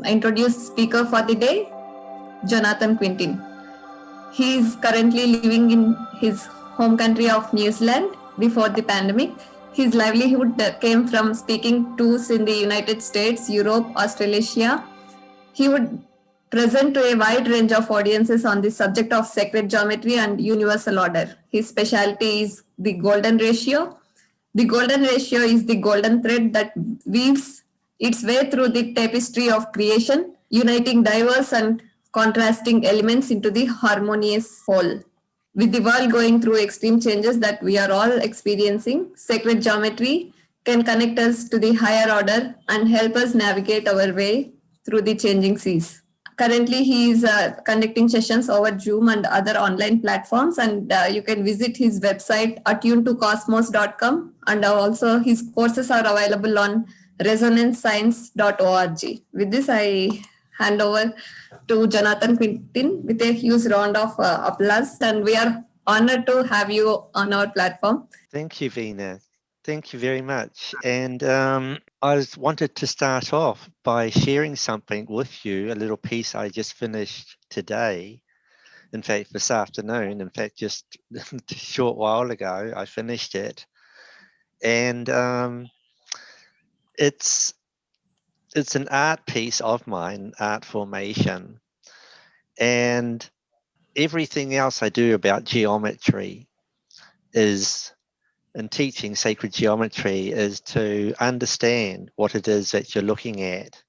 introduce speaker for the day, Jonathan Quintin. He is currently living in his home country of New Zealand before the pandemic. His livelihood came from speaking tours in the United States, Europe, Australasia. He would present to a wide range of audiences on the subject of sacred geometry and universal order. His specialty is the golden ratio. The golden ratio is the golden thread that weaves its way through the tapestry of creation, uniting diverse and contrasting elements into the harmonious whole. With the world going through extreme changes that we are all experiencing, sacred geometry can connect us to the higher order and help us navigate our way through the changing seas. Currently, he is conducting sessions over Zoom and other online platforms, and you can visit his website attunetocosmos.com, and also his courses are available on resonancescience.org. With this, I hand over to Jonathan Quintin with a huge round of applause, and we are honored to have you on our platform. Thank you, Veena. Thank you very much. And I wanted to start off by sharing something with you, a little piece I just finished today. In fact, this afternoon, in fact, just a short while ago, I finished it. And it's an art piece of mine, art formation. And everything else I do about geometry is, and teaching sacred geometry, is to understand what it is that you're looking at.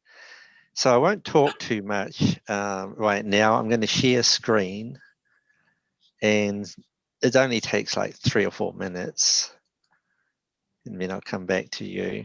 So I won't talk too much right now. I'm going to share screen, and it only takes like 3 or 4 minutes, and then I'll come back to you.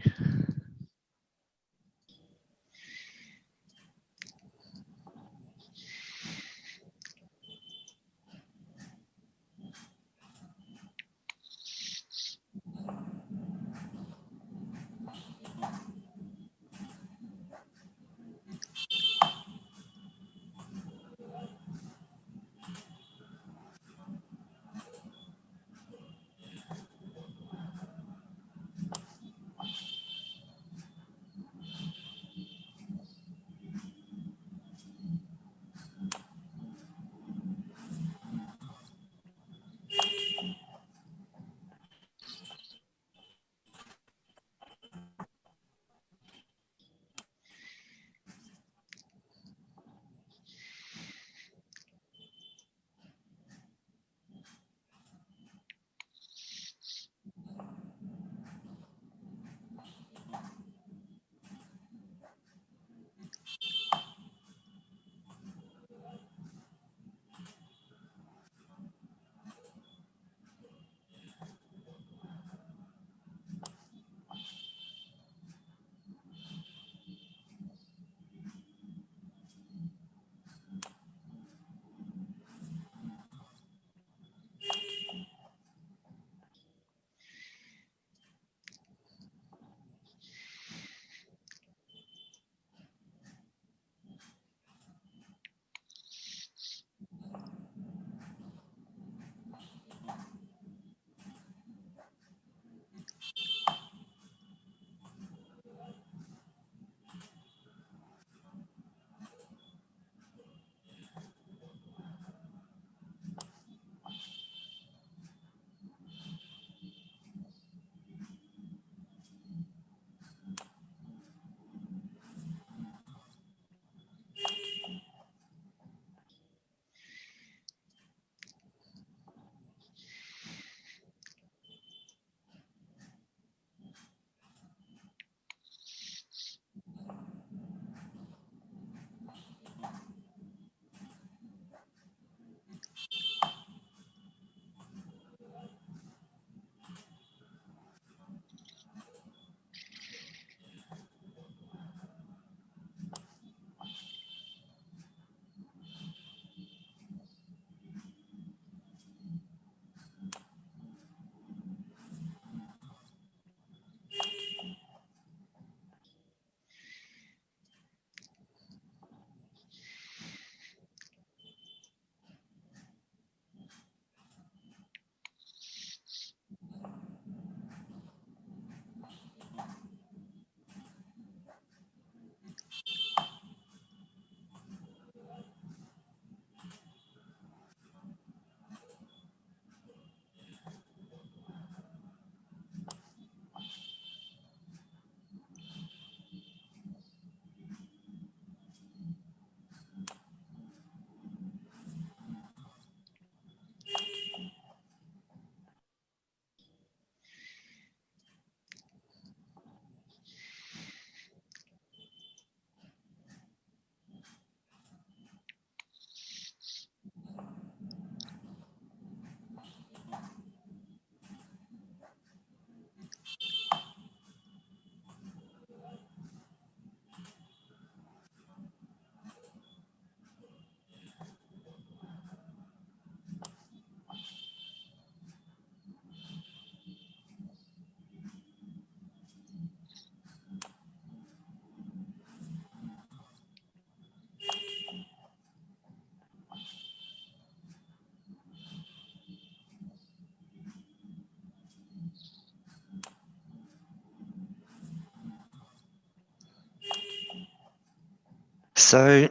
So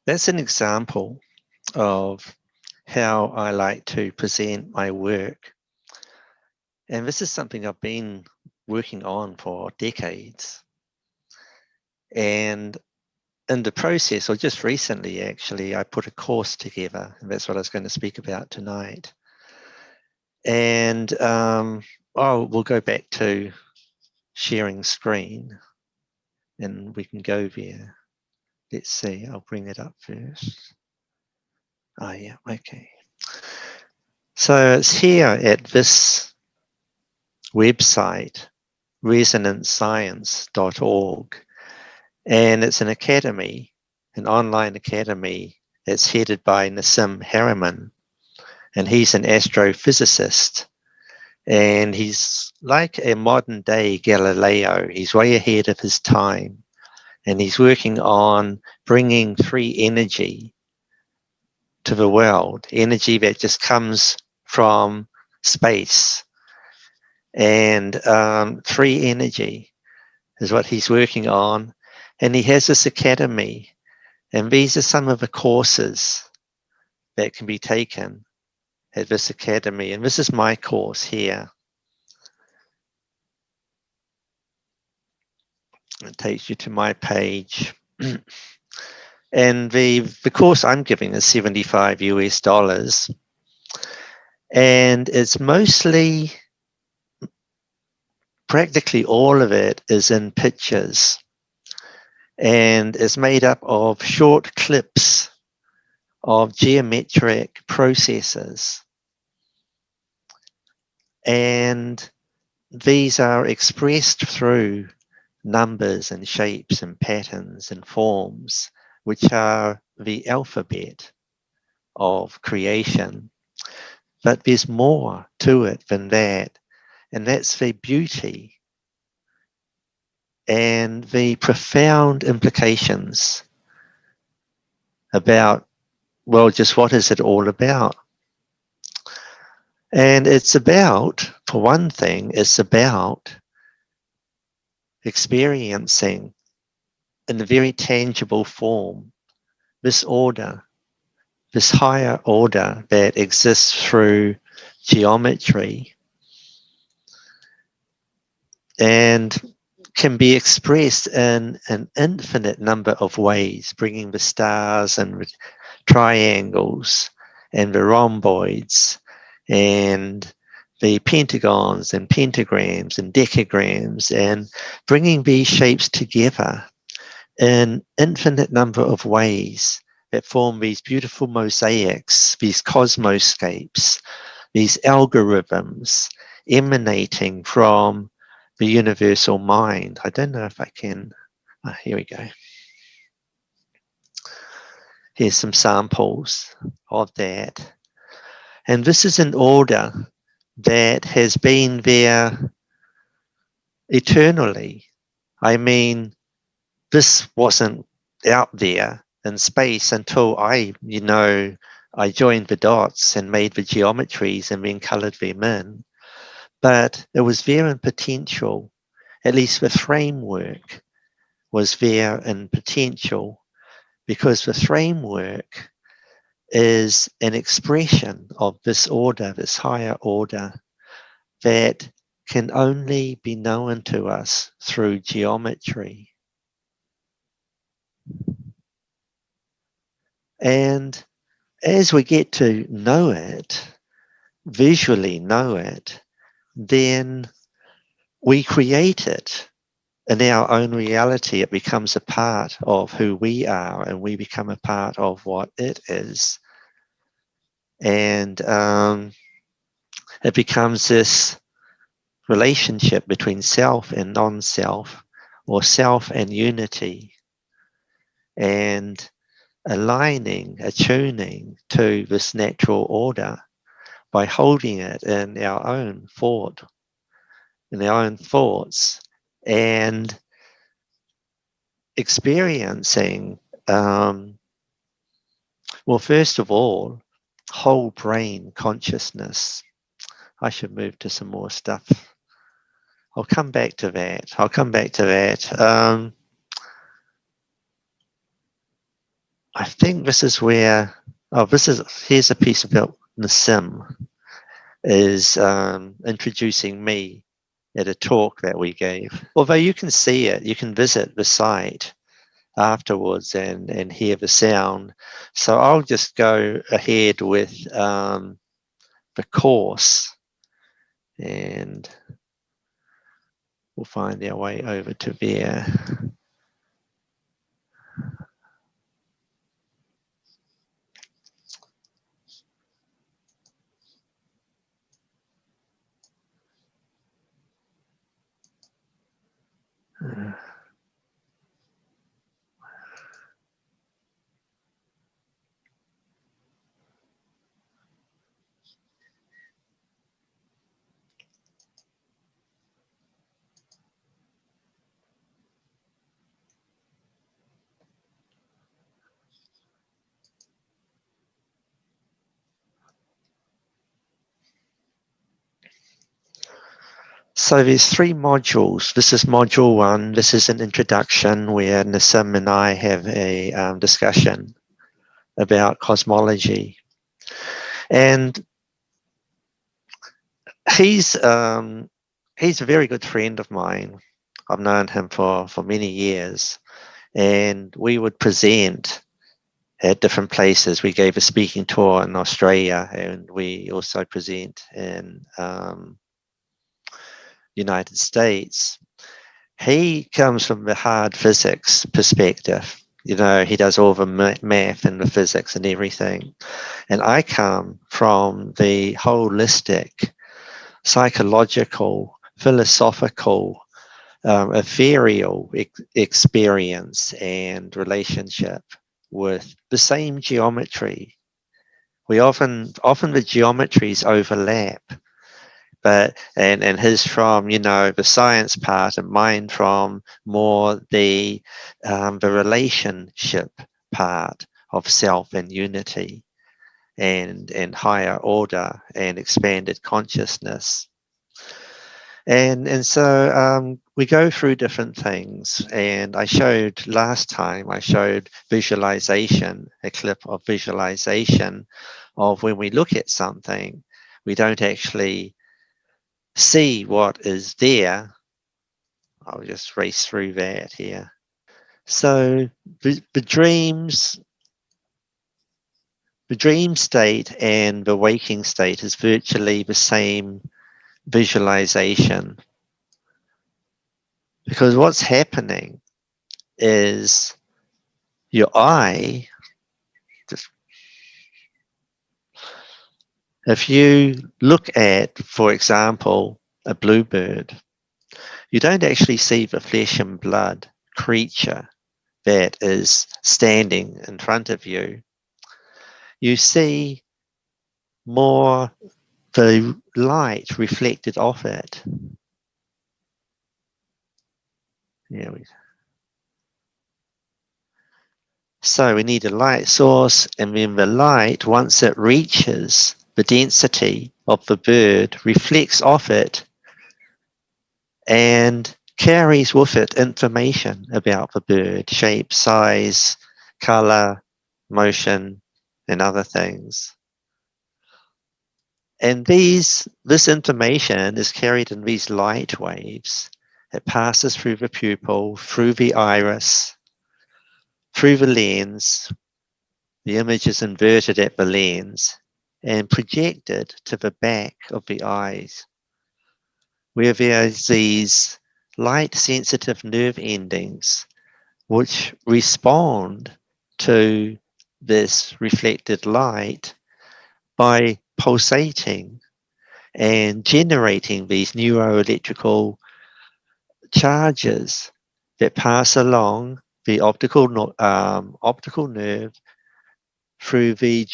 that's an example of how I like to present my work. And this is something I've been working on for decades. And in the process, or just recently actually, I put a course together, and that's what I was going to speak about tonight. And we'll go back to sharing screen, and we can go there. Let's see, I'll bring it up first. Oh yeah, okay. So it's here at this website, resonancescience.org, and it's an academy, an online academy that's headed by Nassim Haramein, and he's an astrophysicist, and he's like a modern day Galileo. He's way ahead of his time, and he's working on bringing free energy to the world, energy that just comes from space. And free energy is what he's working on. And he has this academy, and these are some of the courses that can be taken at this academy. And this is my course here. It takes you to my page. And the course I'm giving is $75 US. And it's mostly, practically all of it is in pictures. And it's made up of short clips of geometric processes. And these are expressed through numbers and shapes and patterns and forms, which are the alphabet of creation. But there's more to it than that, and that's the beauty and the profound implications about, well, just what is it all about? And it's about, for one thing, it's about experiencing in a very tangible form this order, this higher order that exists through geometry and can be expressed in an infinite number of ways, bringing the stars and triangles and the rhomboids and the pentagons and pentagrams and decagrams, and bringing these shapes together in infinite number of ways that form these beautiful mosaics, these cosmoscapes, these algorithms emanating from the universal mind. I don't know if I can. Here we go. Here's some samples of that. And this is an order that has been there eternally. I mean, this wasn't out there in space until I joined the dots and made the geometries and then colored them in. But it was there in potential, at least the framework was there in potential, because the framework is an expression of this order, this higher order, that can only be known to us through geometry. And as we get to know it, visually know it, then we create it in our own reality. It becomes a part of who we are, and we become a part of what it is. And it becomes this relationship between self and non-self, or self and unity, and aligning, attuning to this natural order by holding it in our own thought, in our own thoughts, and experiencing, well, first of all, whole brain consciousness. I should move to some more stuff. I'll come back to that. I think this is where, here's a piece about Nassim is introducing me at a talk that we gave. Although you can see it, you can visit the site afterwards and hear the sound. So I'll just go ahead with the course and we'll find our way over to there. So there's 3 modules. This is module 1. This is an introduction where Nassim and I have a discussion about cosmology. And he's a very good friend of mine. I've known him for many years. And we would present at different places. We gave a speaking tour in Australia and we also present in United States. He comes from the hard physics perspective. You know, he does all the math and the physics and everything. And I come from the holistic, psychological, philosophical, ethereal experience and relationship with the same geometry. We often the geometries overlap. But and his from the science part and mine from more the relationship part of self and unity and higher order and expanded consciousness. And so we go through different things. And last time I showed visualization, a clip of visualization of when we look at something, we don't actually see what is there. I'll just race through that here. So the dream state and the waking state is virtually the same visualization, because what's happening is your eye, if you look at, for example, a bluebird, you don't actually see the flesh and blood creature that is standing in front of you. You see more the light reflected off it. So we need a light source, and then the light, once it reaches the density of the bird, reflects off it and carries with it information about the bird, shape, size, color, motion, and other things. And this information is carried in these light waves. It passes through the pupil, through the iris, through the lens. The image is inverted at the lens and projected to the back of the eyes, where there's these light-sensitive nerve endings which respond to this reflected light by pulsating and generating these neuroelectrical charges that pass along the optical nerve through the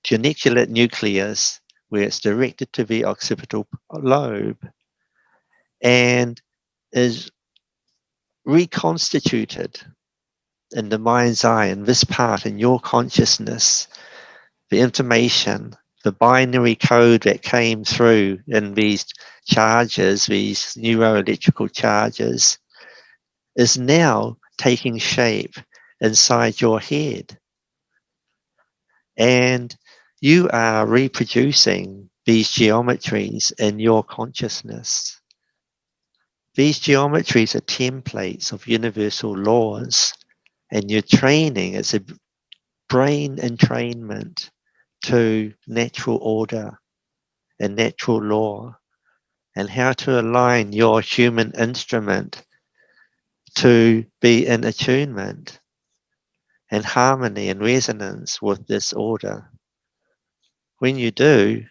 geniculate nucleus, where it's directed to the occipital lobe and is reconstituted in the mind's eye, in this part, in your consciousness. The information, the binary code that came through in these charges, these neuroelectrical charges, is now taking shape inside your head. And you are reproducing these geometries in your consciousness. These geometries are templates of universal laws, and your training is a brain entrainment to natural order and natural law, and how to align your human instrument to be in attunement and harmony and resonance with this order. When you do,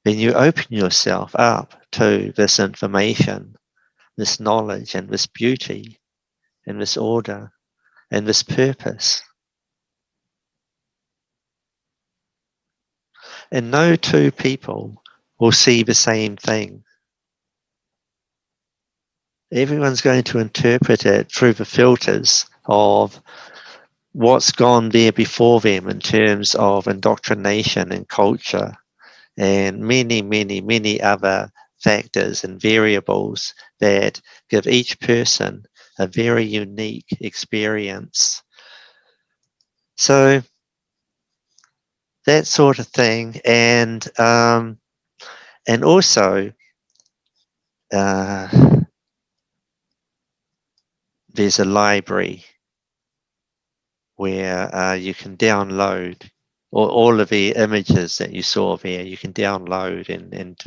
then you open yourself up to this information, this knowledge, and this beauty, and this order, and this purpose. And no two people will see the same thing. Everyone's going to interpret it through the filters of what's gone there before them in terms of indoctrination and culture and many, many, many other factors and variables that give each person a very unique experience. So that sort of thing, and also there's a library where you can download all of the images that you saw there. You can download and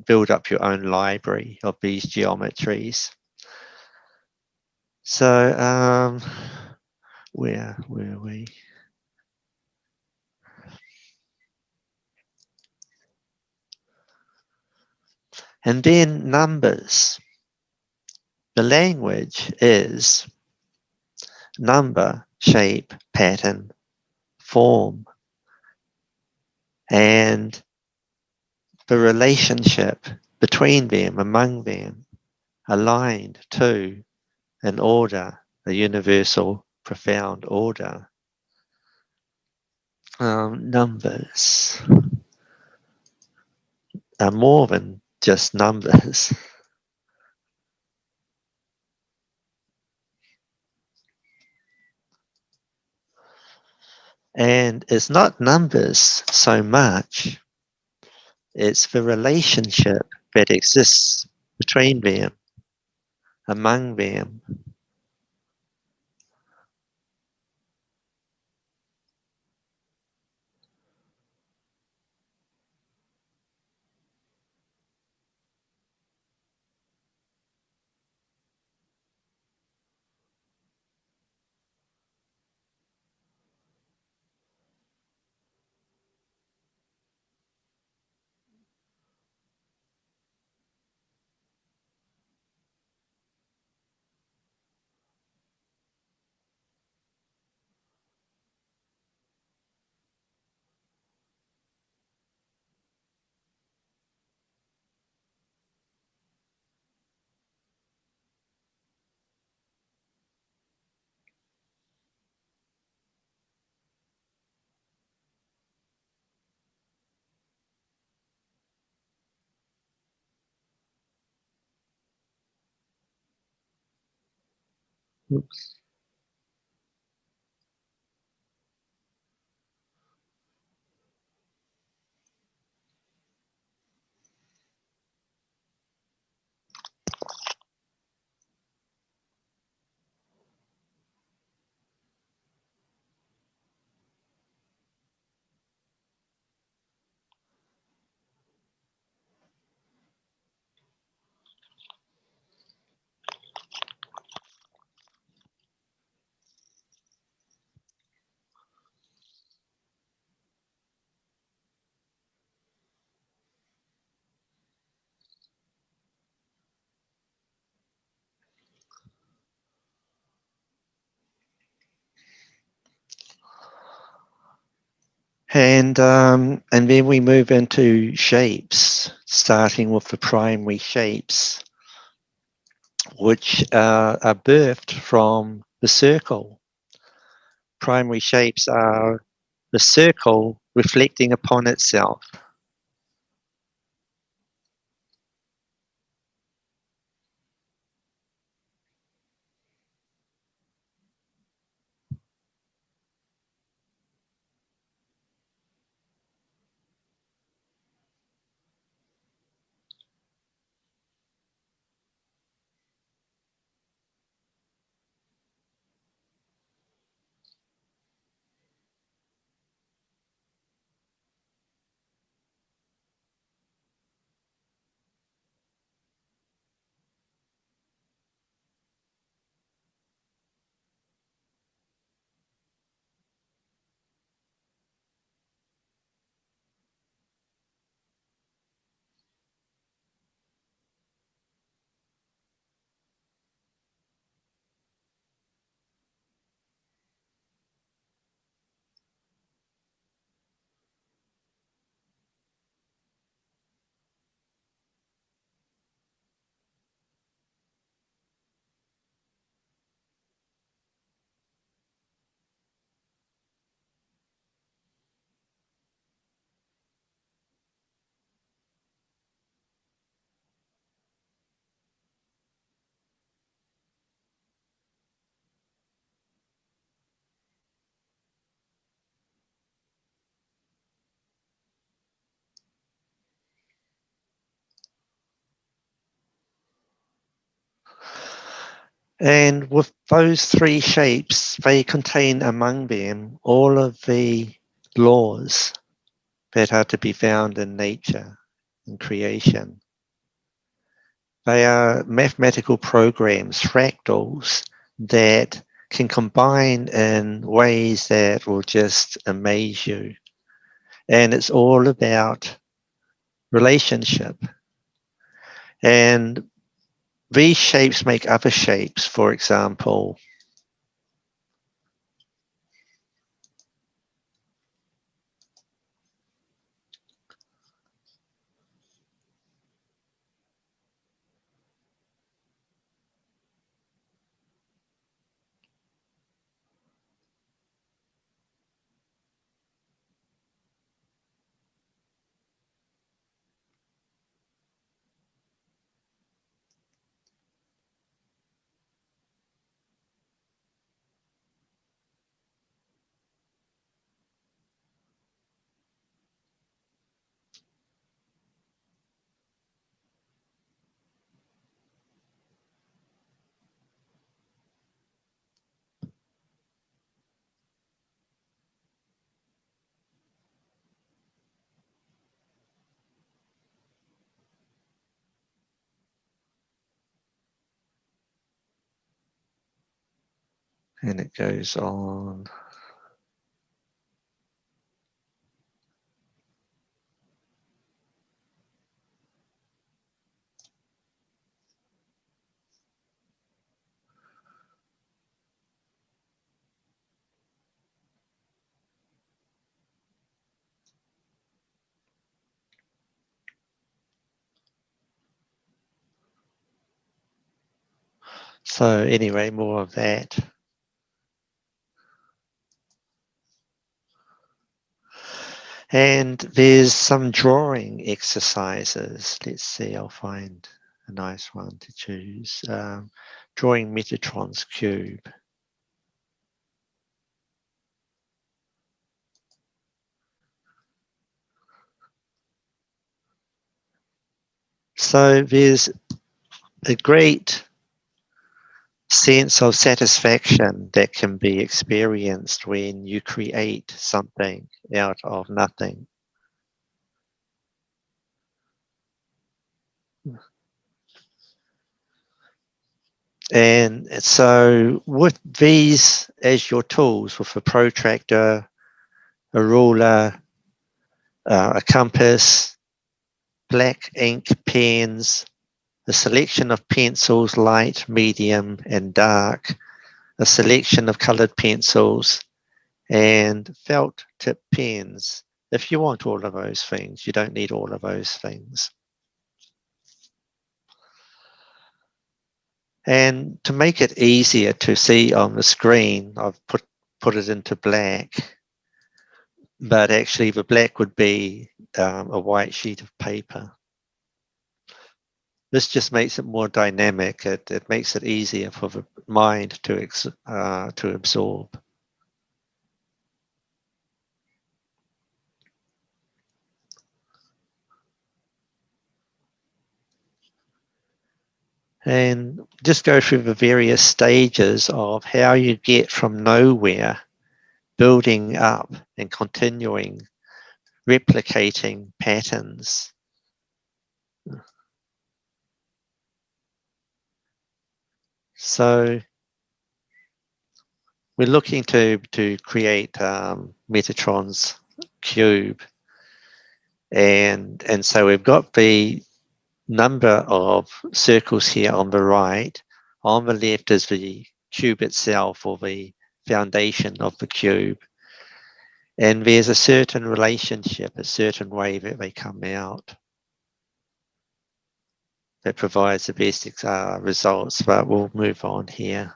build up your own library of these geometries. So where were we? And then numbers. The language is number, shape, pattern, form, and the relationship between them, among them, aligned to an order, a universal, profound order. Numbers are more than just numbers. And it's not numbers so much, it's the relationship that exists between them, among them. Oops. And then we move into shapes, starting with the primary shapes, which are birthed from the circle. Primary shapes are the circle reflecting upon itself. And with those three shapes, they contain among them all of the laws that are to be found in nature and creation. They are mathematical programs, fractals, that can combine in ways that will just amaze you. And it's all about relationship. And these shapes make other shapes. For example, and it goes on. So anyway, more of that. And there's some drawing exercises. Let's see, I'll find a nice one to choose. Drawing Metatron's cube. So there's a great sense of satisfaction that can be experienced when you create something out of nothing. And so with these as your tools, with a protractor, a ruler, a compass, black ink pens, a selection of pencils, light, medium, and dark, a selection of colored pencils, and felt tip pens. If you want all of those things, you don't need all of those things. And to make it easier to see on the screen, I've put it into black, but actually the black would be a white sheet of paper. This just makes it more dynamic. It makes it easier for the mind to absorb. And just go through the various stages of how you get from nowhere, building up and continuing, replicating patterns. So we're looking to create Metatron's cube. And so we've got the number of circles here on the right. On the left is the cube itself, or the foundation of the cube. And there's a certain relationship, a certain way that they come out that provides the best results, but we'll move on here.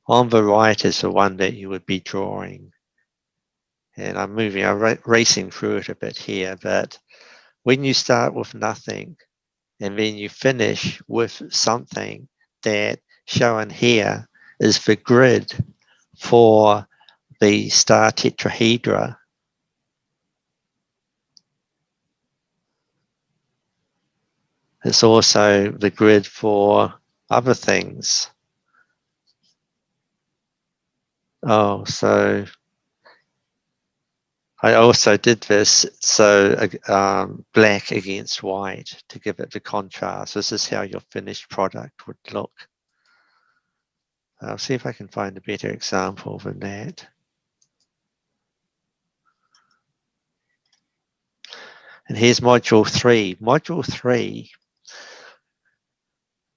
On the right is the one that you would be drawing. And I'm racing through it a bit here, but when you start with nothing and then you finish with something, that shown here is the grid for the star tetrahedra. It's also the grid for other things. Oh, so I also did this so black against white to give it the contrast. This is how your finished product would look. I'll see if I can find a better example than that. And here's module 3. Module 3,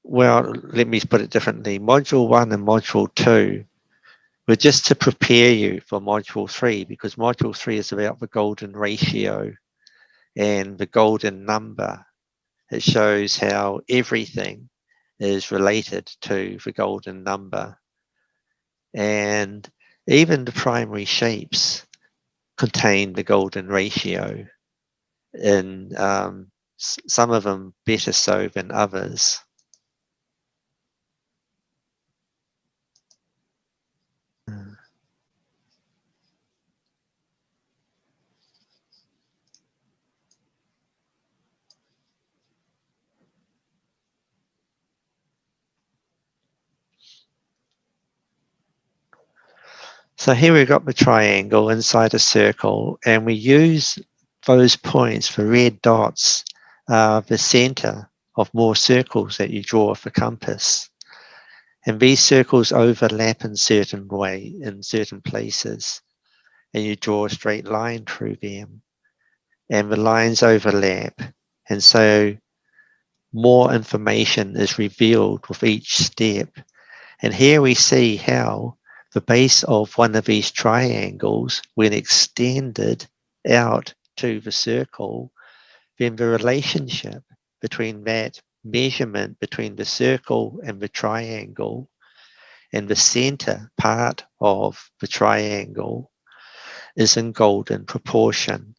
well, let me put it differently. Module 1 and module 2 were just to prepare you for module 3, because module 3 is about the golden ratio and the golden number. It shows how everything is related to the golden number. And even the primary shapes contain the golden ratio, and some of them better so than others. So here we've got the triangle inside a circle, and we use those points, the red dots, the center of more circles that you draw with the compass. And these circles overlap in certain way, in certain places, and you draw a straight line through them. And the lines overlap, and so more information is revealed with each step. And here we see how the base of one of these triangles, when extended out to the circle, then the relationship between that measurement between the circle and the triangle and the center part of the triangle is in golden proportion.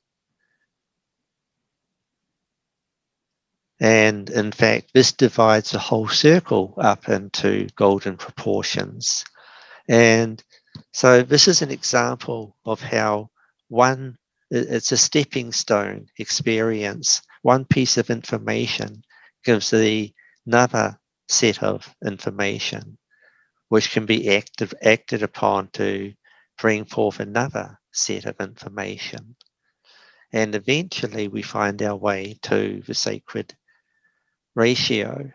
And in fact, this divides the whole circle up into golden proportions. And so this is an example of how it's a stepping stone experience. One piece of information gives another set of information, which can be acted upon to bring forth another set of information. And eventually we find our way to the sacred ratio,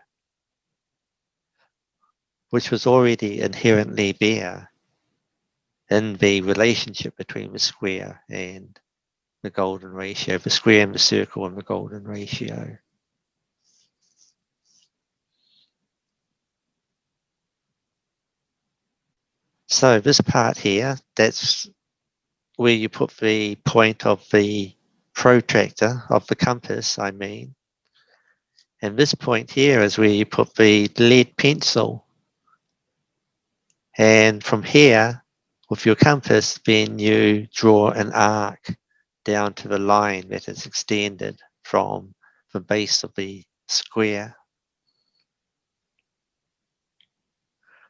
which was already inherently there in the relationship between the square and the golden ratio, the square and the circle and the golden ratio. So this part here, that's where you put the point of the protractor of the compass, I mean. And this point here is where you put the lead pencil. And from here, with your compass, then you draw an arc down to the line that is extended from the base of the square.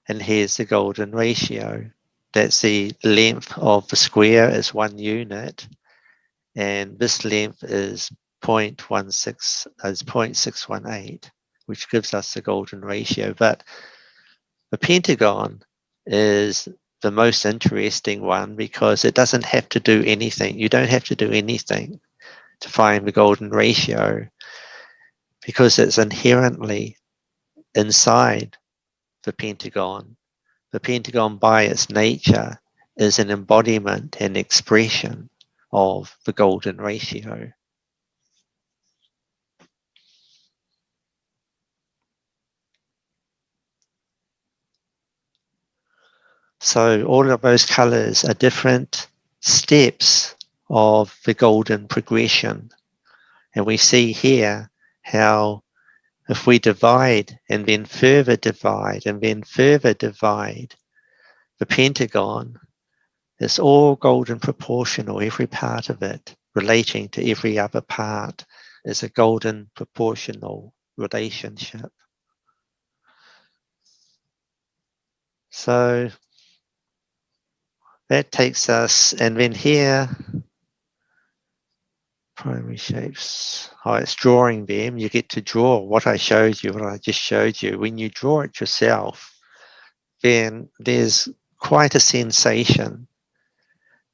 And here's the golden ratio. That's the length of the square is 1 unit, and this length is 0.618, which gives us the golden ratio. But the pentagon is the most interesting one because it doesn't have to do anything. You don't have to do anything to find the golden ratio because it's inherently inside the pentagon. The pentagon by its nature is an embodiment and expression of the golden ratio. So all of those colors are different steps of the golden progression. And we see here how if we divide and then further divide and then further divide the pentagon, it's all golden proportional, every part of it relating to every other part is a golden proportional relationship. So that takes us, and then here, primary shapes. Oh, it's drawing them. You get to draw what I showed you, what I just showed you. When you draw it yourself, then there's quite a sensation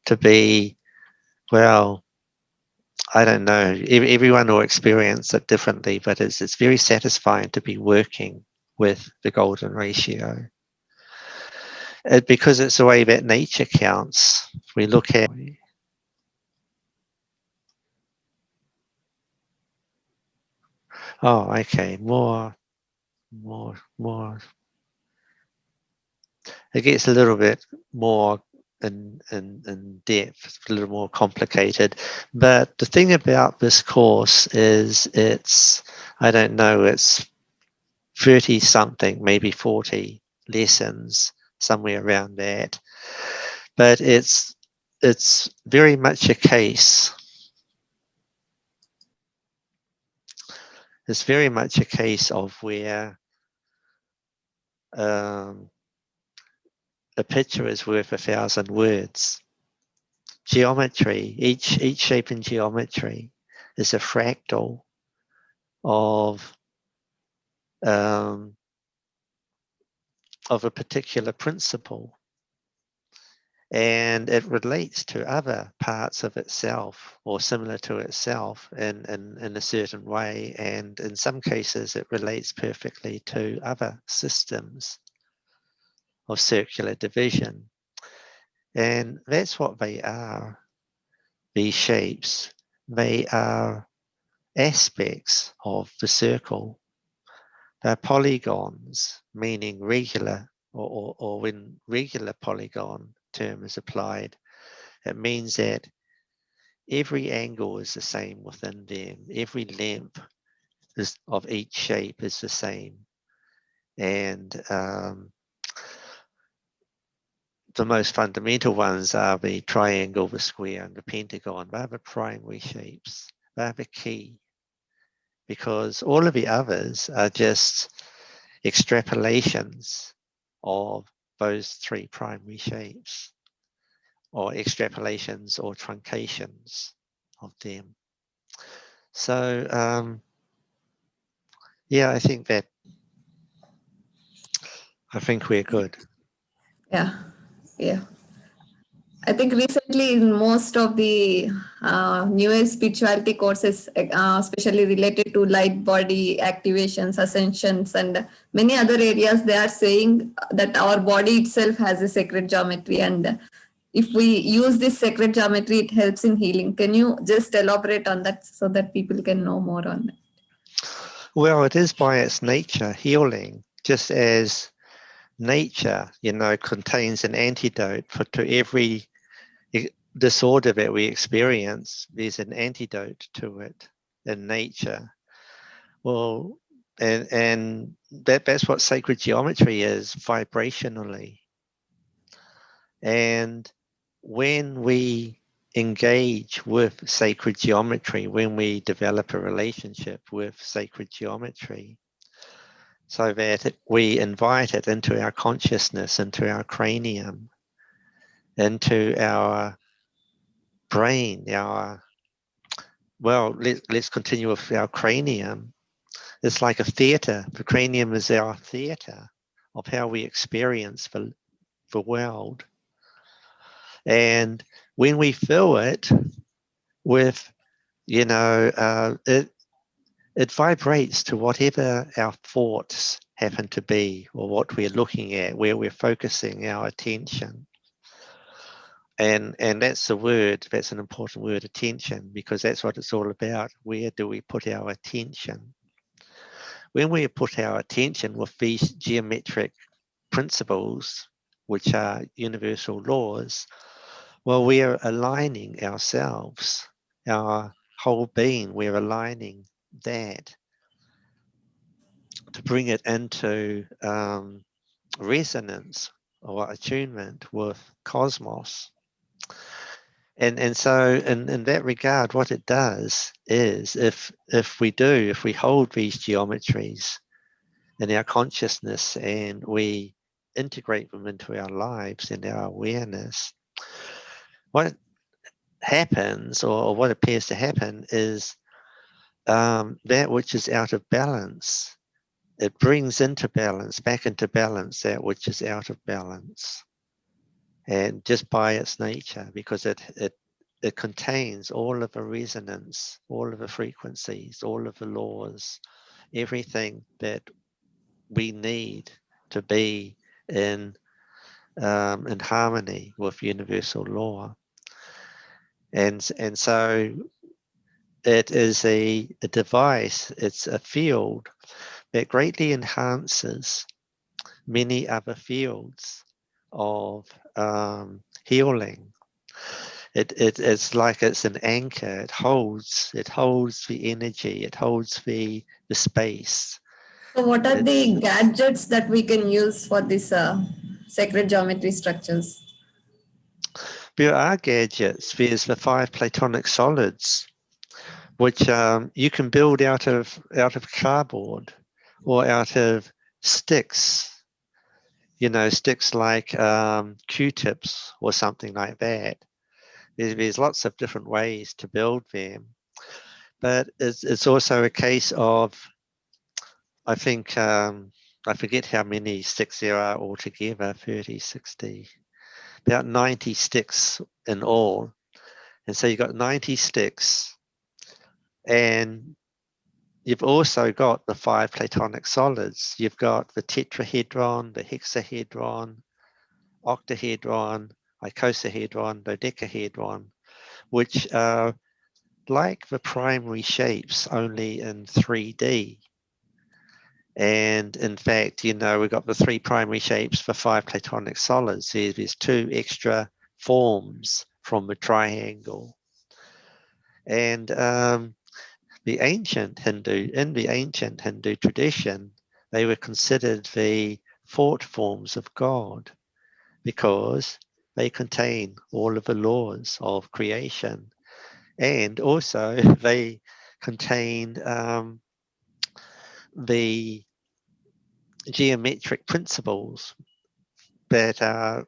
to be, well, I don't know. Everyone will experience it differently, but it's very satisfying to be working with the golden ratio. Because it's the way that nature counts. We look at. Oh, okay. More. It gets a little bit more in depth, a little more complicated. But the thing about this course is I don't know, it's 30 something, maybe 40 lessons, somewhere around that. But it's very much a case. It's very much a case of where a picture is worth 1,000 words. Geometry, each shape in geometry is a fractal of a particular principle, and it relates to other parts of itself or similar to itself in a certain way, and in some cases it relates perfectly to other systems of circular division. And that's what they are, these shapes. They are aspects of the circle. They're polygons, meaning regular, or when regular polygon term is applied, it means that every angle is the same within them. Every length of each shape is the same. And the most fundamental ones are the triangle, the square, and the pentagon. They're the primary shapes. They're the key. Because all of the others are just extrapolations of those three primary shapes, or extrapolations or truncations of them. So yeah, I think we're good. Yeah. I think recently in most of the newest spirituality courses, especially related to light body activations, ascensions, and many other areas, they are saying that our body itself has a sacred geometry, and if we use this sacred geometry, it helps in healing. Can you just elaborate on that so that people can know more on that? Well, it is by its nature healing, just as nature, contains an antidote to every disorder that we experience. There's an antidote to it in nature. Well, and that's what sacred geometry is, vibrationally. And when we engage with sacred geometry, when we develop a relationship with sacred geometry, so that we invite it into our consciousness, into our cranium, into our brain, let's continue with our cranium. It's like a theater. The cranium is our theater of how we experience the world. And when we fill it with, it vibrates to whatever our thoughts happen to be, or what we're looking at, where we're focusing our attention. And that's the word, that's an important word, attention, because that's what it's all about. Where do we put our attention? When we put our attention with these geometric principles, which are universal laws, well, we are aligning ourselves, our whole being, we're aligning that to bring it into resonance or attunement with cosmos. And so in that regard, what it does is if we hold these geometries in our consciousness and we integrate them into our lives and our awareness, what happens, or what appears to happen, is that which is out of balance. It brings into balance, back into balance, that which is out of balance. And just by its nature, because it contains all of the resonance, all of the frequencies, all of the laws, everything that we need to be in harmony with universal law. And so it is a device, it's a field that greatly enhances many other fields of healing. It's like it's an anchor. It holds the energy. It holds the space. So what are the gadgets that we can use for this sacred geometry structures? There are gadgets. There's the 5 Platonic solids, which you can build out of cardboard or out of sticks. You know, sticks like Q-tips or something like that. There's lots of different ways to build them, but it's also a case of, I think, I forget how many sticks there are altogether, 30, 60, about 90 sticks in all. And so you've got 90 sticks, and you've also got the 5 Platonic solids. You've got the tetrahedron, the hexahedron, octahedron, icosahedron, dodecahedron, which are like the primary shapes, only in 3D. And in fact, you know, we've got the 3 primary shapes for 5 Platonic solids. There's 2 extra forms from the triangle. And in the ancient Hindu tradition, they were considered the thought forms of God because they contain all of the laws of creation. And also they contain the geometric principles that are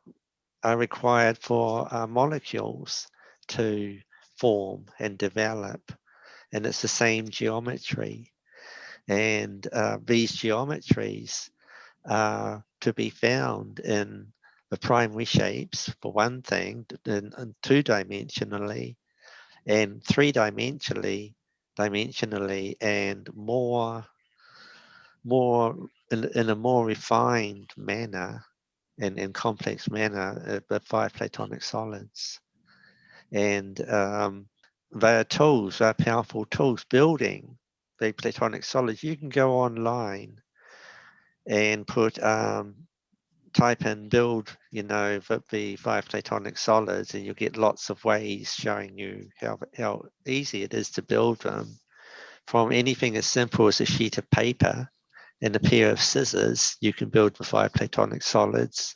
required for molecules to form and develop. And it's the same geometry. And these geometries are to be found in the primary shapes, for one thing, in 2-dimensionally, and 3-dimensionally, and more in a more refined manner and complex manner, the 5 Platonic solids. And they are tools, they are powerful tools. Building the Platonic solids, you can go online and put type in build, you know, the 5 Platonic solids, and you'll get lots of ways showing you how easy it is to build them, from anything as simple as a sheet of paper and a pair of scissors. You can build the 5 Platonic solids,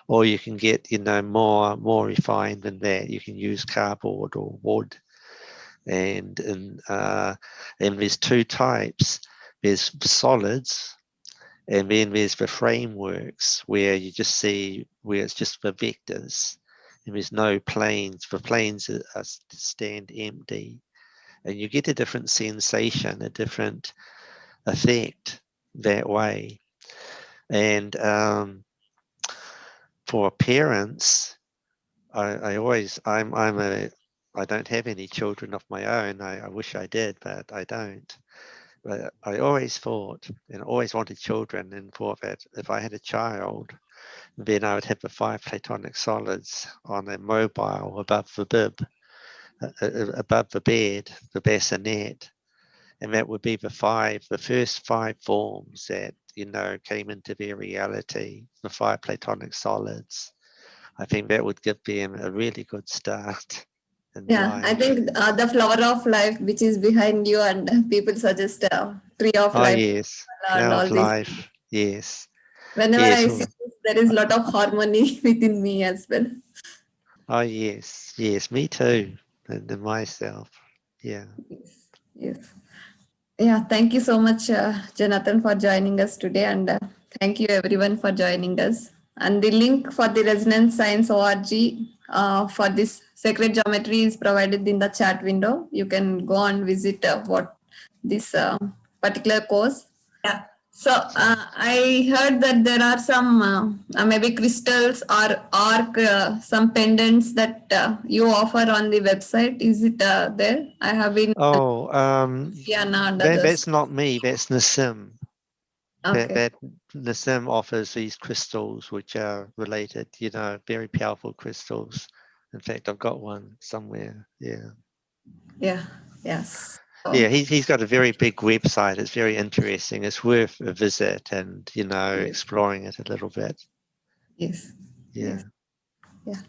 or you can get, you know, more refined than that. You can use cardboard or wood. And there's 2 types. There's solids, and then there's the frameworks where you just see where it's just the vectors, and there's no planes. The planes stand empty, and you get a different sensation, a different effect that way. And for parents, I don't have any children of my own. I wish I did, but I don't. But I always thought and always wanted children, and thought that if I had a child, then I would have the 5 Platonic solids on a mobile above the bib, above the bed, the bassinet. And that would be the first 5 forms that, you know, came into their reality, the 5 Platonic solids. I think that would give them a really good start in life. I think the flower of life, which is behind you, and people suggest tree of life. Yes, flower of life. Yes. Whenever I see this, there is a lot of harmony within me as well. Oh yes, me too, and myself. Yeah. Yes. Yeah, thank you so much, Jonathan, for joining us today, and thank you everyone for joining us. And the link for the Resonance Science org for this sacred geometry is provided in the chat window. You can go and visit what this particular course. Yeah. So I heard that there are some maybe crystals or some pendants that you offer on the website. Is it there? I have been. Oh, Diana and others. that's not me. That's Nassim. Okay. That Nassim offers these crystals, which are related. Very powerful crystals. In fact, I've got one somewhere. Yeah. Yeah. Yes. Yeah, he's got a very big website. It's very interesting. It's worth a visit and, Yes. exploring it a little bit. Yes. Yeah. Yes. Yeah.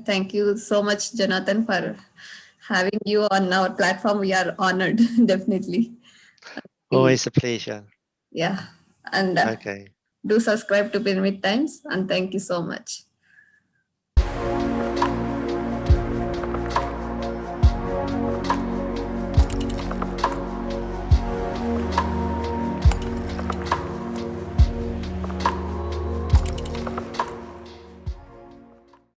Thank you so much, Jonathan, for having you on our platform. We are honored, definitely. Always a pleasure. Yeah. And Okay. do subscribe to PyramidTimes, and thank you so much.